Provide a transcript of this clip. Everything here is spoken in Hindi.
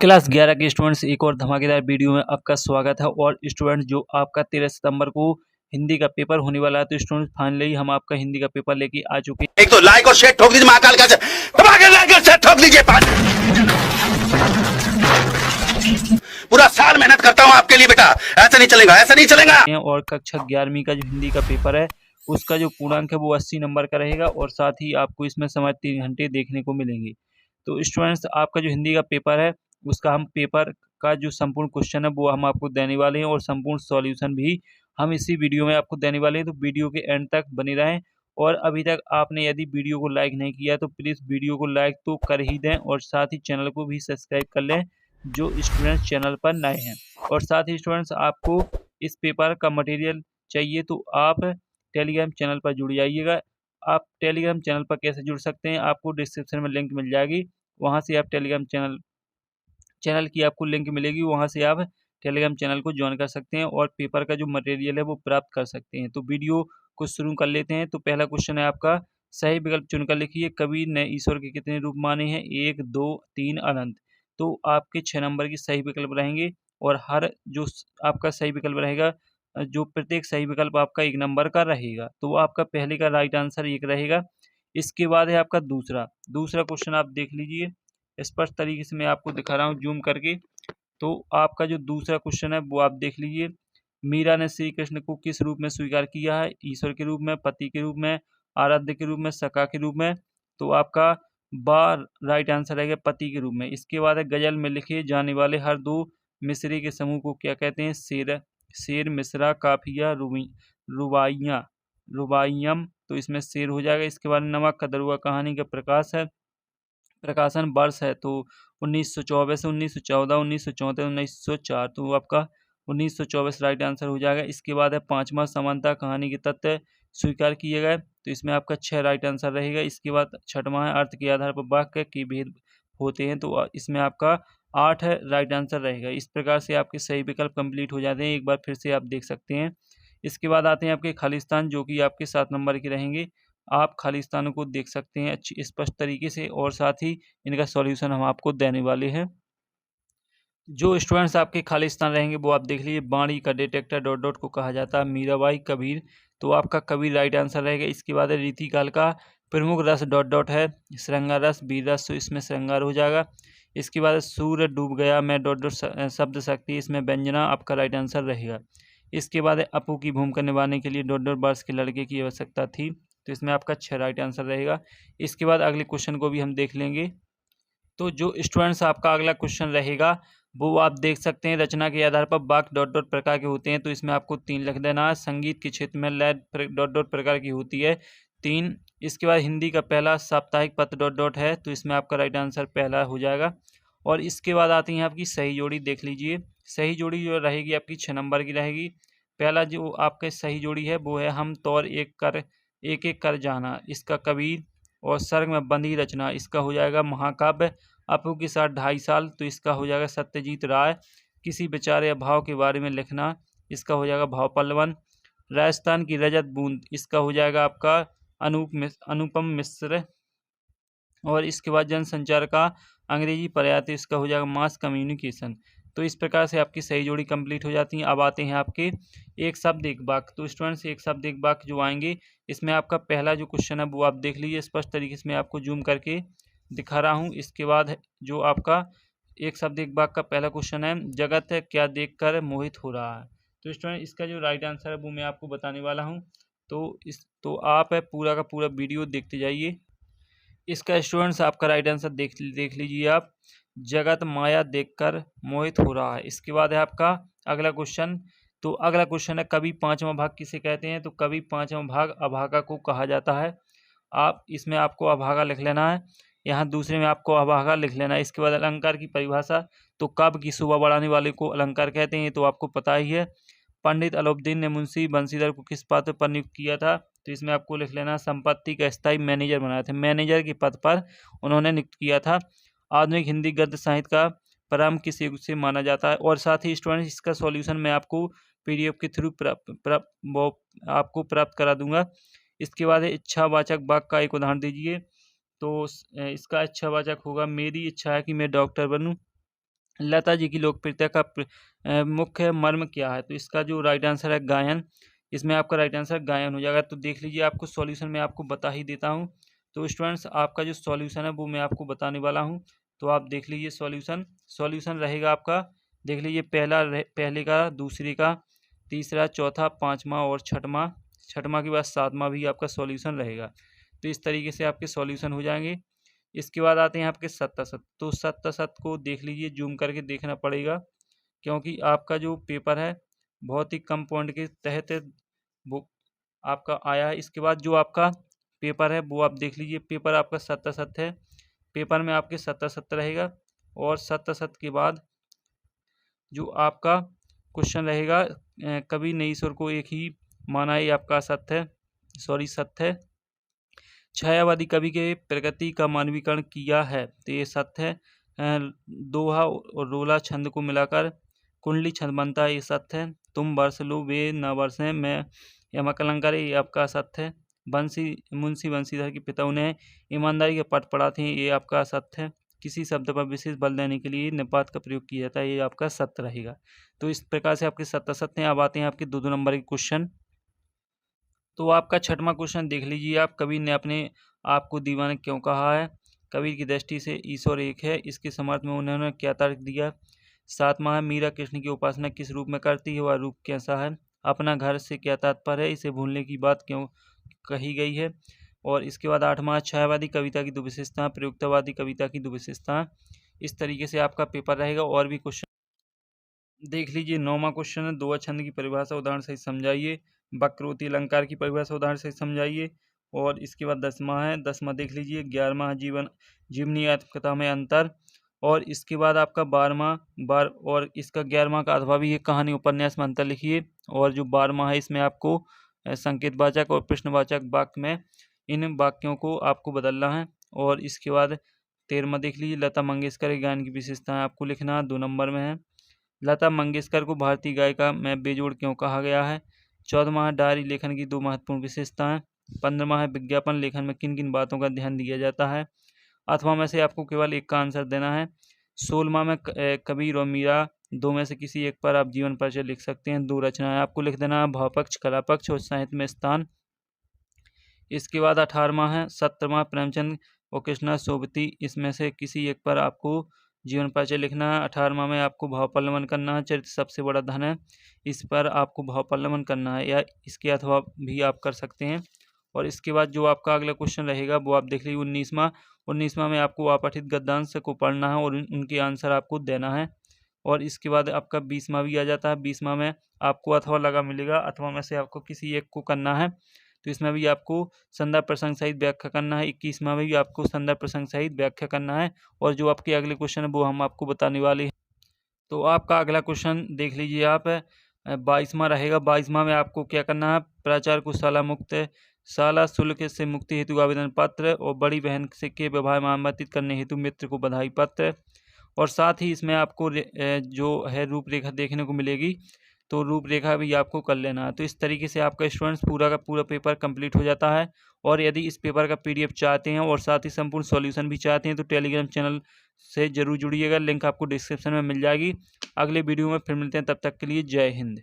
क्लास 11 के स्टूडेंट्स एक और धमाकेदार वीडियो में आपका स्वागत है। और स्टूडेंट्स जो आपका 13 सितंबर को हिंदी का पेपर होने वाला है, तो स्टूडेंट्स फाइनली हम आपका हिंदी का पेपर लेके आ चुके हैं। एक तो लाइक और शेयर ठोक दीजिए, महाकाल का दबा के लाइक और शेयर ठोक दीजिए। पूरा साल मेहनत करता हूँ आपके लिए बेटा, ऐसा नहीं चलेगा, ऐसा नहीं चलेगा। और कक्षा 11वीं का जो हिंदी का पेपर है उसका जो पूर्णांक है वो 80 नंबर का रहेगा और साथ ही आपको इसमें समय 3 घंटे देखने को मिलेंगे। तो स्टूडेंट्स आपका जो हिंदी का पेपर है उसका हम पेपर का जो संपूर्ण क्वेश्चन है वो हम आपको देने वाले हैं और संपूर्ण सॉल्यूशन भी हम इसी वीडियो में आपको देने वाले हैं। तो वीडियो के एंड तक बने रहें। और अभी तक आपने यदि वीडियो को लाइक नहीं किया तो प्लीज़ वीडियो को लाइक तो कर ही दें और साथ ही चैनल को भी सब्सक्राइब कर लें जो स्टूडेंट्स चैनल पर नए हैं। और साथ ही स्टूडेंट्स आपको इस पेपर का मटेरियल चाहिए तो आप टेलीग्राम चैनल पर जुड़ जाइएगा। आप टेलीग्राम चैनल पर कैसे जुड़ सकते हैं, आपको डिस्क्रिप्शन में लिंक मिल जाएगी, वहाँ से आप टेलीग्राम चैनल की आपको लिंक मिलेगी, वहाँ से आप टेलीग्राम चैनल को ज्वाइन कर सकते हैं और पेपर का जो मटेरियल है वो प्राप्त कर सकते हैं। तो वीडियो को शुरू कर लेते हैं। तो पहला क्वेश्चन है आपका, सही विकल्प चुनकर लिखिए। कबीर ने ईश्वर के कितने रूप माने हैं? 1, 2, 3 अनंत। तो आपके 6 नंबर की सही विकल्प रहेंगे और हर जो आपका सही विकल्प रहेगा, जो प्रत्येक सही विकल्प आपका 1 नंबर का रहेगा। तो वो आपका पहले का राइट आंसर 1 रहेगा। इसके बाद है आपका दूसरा क्वेश्चन, आप देख लीजिए। स्पष्ट तरीके से मैं आपको दिखा रहा हूँ जूम करके। तो आपका जो दूसरा क्वेश्चन है वो आप देख लीजिए। मीरा ने श्री कृष्ण को किस रूप में स्वीकार किया है? ईश्वर के रूप में, पति के रूप में, आराध्य के रूप में, सखा के रूप में। तो आपका राइट आंसर रहेगा पति के रूप में। इसके बाद है, गजल में लिखे जाने वाले हर दो मिसरे के समूह को क्या कहते हैं? शेर, मिसरा, काफिया, रुबाइयम। तो इसमें शेर हो जाएगा। इसके बाद नमक का दरुआ कहानी का प्रकाशन वर्ष है तो 1924, 1914, 1934, 1904। तो आपका 1924 राइट आंसर हो जाएगा। इसके बाद है पांचवा, समानता कहानी के तथ्य स्वीकार किए गए। तो इसमें आपका 6 राइट आंसर रहेगा। इसके बाद छठवां है, अर्थ के आधार पर वाक्य के भेद होते हैं। तो इसमें आपका 8 राइट आंसर रहेगा। इस प्रकार से आपके सही विकल्प कंप्लीट हो जाते हैं। एक बार फिर से आप देख सकते हैं। इसके बाद आते हैं आपके खालिस्तान, जो कि आपके 7 नंबर के रहेंगे। आप खालिस्तानों को देख सकते हैं अच्छी स्पष्ट तरीके से और साथ ही इनका सॉल्यूशन हम आपको देने वाले हैं। जो स्टूडेंट्स आपके खालिस्तान रहेंगे वो आप देख लीजिए। बाणी का डिटेक्टर डॉट डॉट को कहा जाता है। मीराबाई, कबीर। तो आपका कबीर राइट आंसर रहेगा। इसके बाद है रीतिकाल का प्रमुख रस डॉट डॉट है श्रृंगार रस, वीर रस। तो इसमें श्रृंगार हो जाएगा। इसके बाद सूर्य डूब गया मैं डॉट डॉट शब्द शक्ति, इसमें व्यंजना आपका राइट आंसर रहेगा। इसके बाद है अपू की भूमिका निभाने के लिए डॉट डॉट वर्ष के लड़के की आवश्यकता थी। तो इसमें आपका 6 राइट आंसर रहेगा। इसके बाद अगले क्वेश्चन को भी हम देख लेंगे। तो जो स्टूडेंट्स आपका अगला क्वेश्चन रहेगा वो आप देख सकते हैं। रचना के आधार पर वाक्य डॉट डॉट प्रकार के होते हैं। तो इसमें आपको 3 लिख देना है। संगीत के क्षेत्र में लय डॉट डॉट प्रकार की होती है 3। इसके बाद हिंदी का पहला साप्ताहिक पत्र डॉट डॉट है। तो इसमें आपका राइट आंसर पहला हो जाएगा। और इसके बाद आती है आपकी सही जोड़ी, देख लीजिए। सही जोड़ी जो रहेगी आपकी 6 नंबर की रहेगी। पहला जो आपका सही जोड़ी है वो है, हम तौर एक एक कर जाना, इसका कबीर। और सर्ग में बंधी रचना, इसका हो जाएगा महाकाव्य। अपू के साथ 2.5 साल, तो इसका हो जाएगा सत्यजीत राय। किसी विचार या भाव के बारे में लिखना, इसका हो जाएगा भाव पल्लवन। राजस्थान की रजत बूंद, इसका हो जाएगा आपका अनुपम मिश्र। और इसके बाद जनसंचार का अंग्रेजी पर्याय, तो इसका हो जाएगा मास कम्युनिकेशन। तो इस प्रकार से आपकी सही जोड़ी कंप्लीट हो जाती है। अब आते हैं आपके एक शब्द एक वाक्य। तो स्टूडेंट्स एक शब्द एक वाक्य जो आएंगे, इसमें आपका पहला जो क्वेश्चन है वो आप देख लीजिए। स्पष्ट तरीके से मैं आपको जूम करके दिखा रहा हूँ। इसके बाद जो आपका एक शब्द एक वाक्य का पहला क्वेश्चन है, जगत क्या देखकर मोहित हो रहा है? तो स्टूडेंट इसका जो राइट आंसर है वो मैं आपको बताने वाला हूँ। तो आप पूरा का पूरा वीडियो देखते जाइए। इसका स्टूडेंट्स आपका राइट आंसर देख लीजिए आप। जगत माया देखकर मोहित हो रहा है। इसके बाद है आपका अगला क्वेश्चन। तो अगला क्वेश्चन है, कवि पांचवा भाग किसे कहते हैं? तो कवि पांचवा भाग अभागा को कहा जाता है। आप इसमें आपको अभागा लिख लेना है, यहाँ दूसरे में आपको अभागा लिख लेना है। इसके बाद अलंकार की परिभाषा, तो काव्य की शोभा बढ़ाने वाले को अलंकार कहते हैं, तो आपको पता ही है। पंडित अलाउद्दीन ने मुंशी बंशीधर को किस पद पर नियुक्त किया था? तो इसमें आपको लिख लेना, संपत्ति का स्थायी मैनेजर बनाया था, मैनेजर के पद पर उन्होंने नियुक्त किया था। आधुनिक हिंदी गद्य साहित्य का प्रारंभ किस युग से माना जाता है? और साथ ही स्टूडेंट्स इसका सॉल्यूशन मैं आपको पीडीएफ के थ्रू आपको प्राप्त करा दूंगा। इसके बाद है इच्छावाचक वाक्य का एक उदाहरण दीजिए। तो इसका इच्छावाचक होगा, मेरी इच्छा है कि मैं डॉक्टर बनूं। लता जी की लोकप्रियता का मुख्य मर्म क्या है? तो इसका जो राइट आंसर है गायन। इसमें आपका राइट आंसर गायन हो जाएगा। तो देख लीजिए, आपको सॉल्यूशन मैं आपको बता ही देता हूँ। तो स्टूडेंट्स, आपका जो सॉल्यूशन है वो मैं आपको बताने वाला हूँ। तो आप देख लीजिए सॉल्यूशन रहेगा आपका। देख लीजिए, पहले का, दूसरे का, तीसरा, चौथा, पाँचवा और छठवां के बाद सातवां भी आपका सॉल्यूशन रहेगा। तो इस तरीके से आपके सॉल्यूशन हो जाएंगे। इसके बाद आते हैं आपके सत्ता तो सत्ता को देख लीजिए, जूम करके देखना पड़ेगा, क्योंकि आपका जो पेपर है बहुत ही कम पॉइंट के तहत वो आपका आया है। इसके बाद जो आपका पेपर है वो आप देख लीजिए, पेपर आपका सत्ता है। पेपर में आपके सत्ता रहेगा, और सत्ता के बाद जो आपका क्वेश्चन रहेगा, कभी नई स्वर को एक ही माना, ये आपका सत्य है। छायावादी कवि के प्रकृति का मानवीकरण किया है, तो ये सत्य है। दोहा और रोला छंद को मिलाकर कुंडली छंद बनता है, ये सत्य है। तुम बरस लो वे न बरसें, मैं यमकलंकर, ये आपका सत्य है। मुंशी बंशीधर के पिता उन्हें ईमानदारी के पाठ पढ़ाते हैं, ये आपका सत्य है। किसी शब्द पर विशेष बल देने के लिए निपात का प्रयोग किया जाता है, ये आपका सत्य रहेगा। तो इस प्रकार से आपके सत्य हैं। अब आते हैं आपके दो नंबर के क्वेश्चन। तो आपका छठवां क्वेश्चन देख लीजिए आप। कबीर ने अपने आप को दीवाना क्यों कहा है? कबीर की दृष्टि से ईश्वर एक है, इसके समर्थ में उन्होंने क्या तर्क दिया? सातवां है, मीरा कृष्ण की उपासना किस रूप में करती है, वह रूप कैसा है? अपना घर से क्या तात्पर्य है, इसे भूलने की बात क्यों कही गई है? और इसके बाद आठवां, छायावादी कविता की दो विशेषताएं, प्रयुक्तवादी कविता की दो विशेषताएं। इस तरीके से आपका पेपर रहेगा। और भी क्वेश्चन देख लीजिए। नौवां क्वेश्चन है, दोहा छंद की परिभाषा उदाहरण सहित समझाइए। वक्रोक्ति अलंकार की परिभाषा उदाहरण सहित समझाइए। और इसके बाद दसवां देख लीजिए, 11वां जीवनी आत्मकथा में अंतर। और इसके बाद आपका 12वां और इसका 11वां का अथवा भी ये कहानी उपन्यास में अंतर लिखिए। और जो 12वां है, इसमें आपको संकेतवाचक और प्रश्नवाचक वाक्य में इन वाक्यों को आपको बदलना है। और इसके बाद 13वां देख लीजिए, लता मंगेशकर के गायन की विशेषताएं आपको लिखना 2 नंबर में है। लता मंगेशकर को भारतीय गायिका में बेजोड़ क्यों कहा गया है? 14वां है, डायरी लेखन की 2 महत्वपूर्ण विशेषताएं। 15वां है, विज्ञापन लेखन में किन किन बातों का ध्यान दिया जाता है? अथवा में से आपको केवल एक का आंसर देना है। 16वां में कबीर और मीरा, दो में से किसी एक पर आप जीवन परिचय लिख सकते हैं। 2 रचनाएं आपको लिख देना है, भावपक्ष, कलापक्ष और साहित्य में स्थान। इसके बाद 18वां है, 17वां प्रेमचंद और कृष्णा सोबती, इसमें से किसी एक पर आपको जीवन परिचय लिखना है। 18वां में आपको भाव पल्लवन करना है, चरित्र सबसे बड़ा धन है, इस पर आपको भाव पल्लवन करना है, या इसके अथवा भी आप कर सकते हैं। और इसके बाद जो आपका अगला क्वेश्चन रहेगा वो आप देख लीजिए, 19वां में आपको अपठित गद्यांश को पढ़ना है और उनके आंसर आपको देना है। और इसके बाद आपका 20वां भी आ जाता है। 20वां में आपको अथवा लगा मिलेगा, अथवा में से आपको किसी एक को करना है। तो इसमें भी आपको संदर्भ प्रसंग सहित व्याख्या करना है। 21वां में भी आपको संदर्भ प्रसंग सहित व्याख्या करना है। और जो आपके अगले क्वेश्चन है वो हम आपको बताने वाले हैं। तो आपका अगला क्वेश्चन देख लीजिए आप, 22वां रहेगा। 22वां में आपको क्या करना है? प्राचार्य को शाला शुल्क से मुक्ति हेतु आवेदन पत्र, और बड़ी बहन से के विवाह में आमंत्रित करने हेतु मित्र को बधाई पत्र। और साथ ही इसमें आपको जो है रूपरेखा देखने को मिलेगी, तो रूपरेखा भी आपको कर लेना है। तो इस तरीके से आपका स्टूडेंट्स पूरा का पूरा पेपर कंप्लीट हो जाता है। और यदि इस पेपर का पीडीएफ चाहते हैं और साथ ही संपूर्ण सॉल्यूशन भी चाहते हैं, तो टेलीग्राम चैनल से जरूर जुड़िएगा, लिंक आपको डिस्क्रिप्शन में मिल जाएगी। अगले वीडियो में फिर मिलते हैं, तब तक के लिए जय हिंद।